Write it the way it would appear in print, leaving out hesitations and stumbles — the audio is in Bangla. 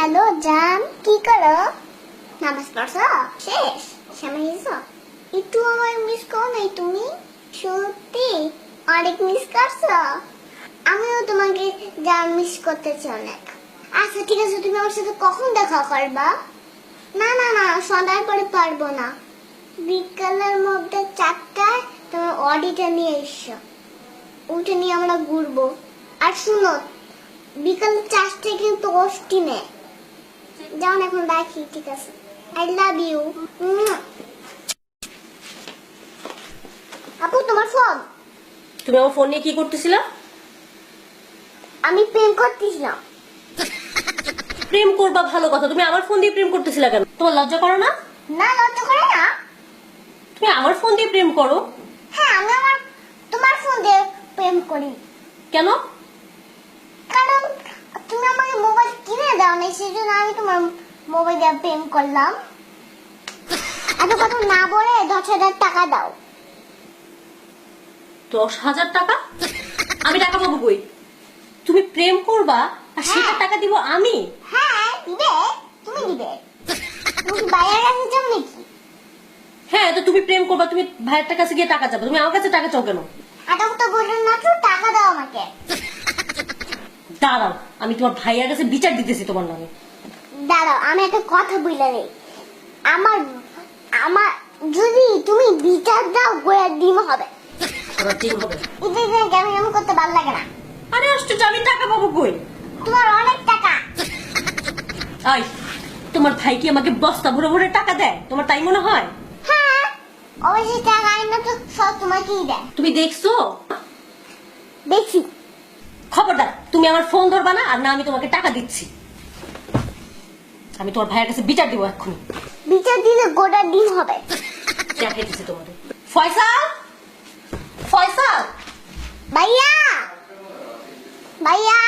হ্যালো জান, কি করো? নামাজ পড়ছো? শেষ সময় হয়েছ? একটু আমার মিস করো নাই তুমি? সত্যি অনেক মিস করছো। আমিও তোমাকে জান মিস করতেছি অনেক। আচ্ছা ঠিক আছে, তুমি আমার সাথে কখন দেখা করবা? না না না, সন্ধ্যার পরে পারবো না। বিকালের মধ্যে 4টায় তোমার অডিটা নিয়ে এসো। ওটা নিয়ে আমরা ঘুরবো। আর শুনো, বিকাল 4টায় কিন্তু অস্টিনে যাও। এখন রাখি, ঠিক আছে? I love you. আপু তোমার ফোন। তুমি আমার ফোন নিয়ে কি করতেছিলা? আমি প্রেম করতেছিলাম। প্রেম করবা ভালো কথা, তুমি আমার ফোন দিয়ে প্রেম করতেছিলা কেন? তোমার লজ্জা করো না? না, লজ্জা করে না। তুমি আমার ফোন দিয়ে প্রেম করো? হ্যাঁ, আমি তোমার ফোন দিয়ে প্রেম করি। কেন? কারণ তুমি আমাকে মোবাইল কিনে দাও না, সেজন্য আমি তোমার মোবাইল দিয়ে প্রেম করলাম। এত কথা না বলে 10,000 টাকা দাও। 10,000 টাকা? আমি টাকা পাবো কই? তুমি প্রেম করবা আর সেটা টাকা দিব আমি? হ্যাঁ দিবে, তুমি দিবে। তুমি কি বাইরের কাছে যাও নাকি? হ্যাঁ, তো তুমি প্রেম করবা, তুমি ভাইয়ের কাছে গিয়ে টাকা চাবো, তুমি আমার কাছে টাকা চাও কেন? এত কথা বললেন না তো, টাকা দাও আমাকে। দাঁড়াও, আমি তোমার ভাইয়ের কাছে বিচার দিতেছি তোমার নামে। দাঁড়াও, আমি একটা কথা বলে নেই। আমার আমার যদি তুমি বিচার দাও, গোয়ার ডিম হবে। আমার ডিম হবে? এটা কেমন কেমন করতে ভালো লাগে না। আরে আশ্চর্য, আমি টাকা পাবো কই? তোমার অনেক টাকা। আই, তোমার ভাই কি আমাকে বস্তা ভরে ভরে টাকা দেয়? তোমার তাই মনে হয়? হ্যাঁ, অবশ্যই টাকা আইনা তো সব তোমাকেই দেয়। তুমি দেখছো? দেখছি। খবরদার, তুমি আমার ফোন ধরবা না, আর না আমি তোমাকে টাকা দিচ্ছি। আমি তোমার ভাইয়ের কাছে বিচার দিব এক্ষুনি। বিচার দিলে গোটা ডিম হবে। দেখাই দিচ্ছি তোমাদের। ফয়সাল, ফয়সাল, ভাইয়া, ভাইয়া।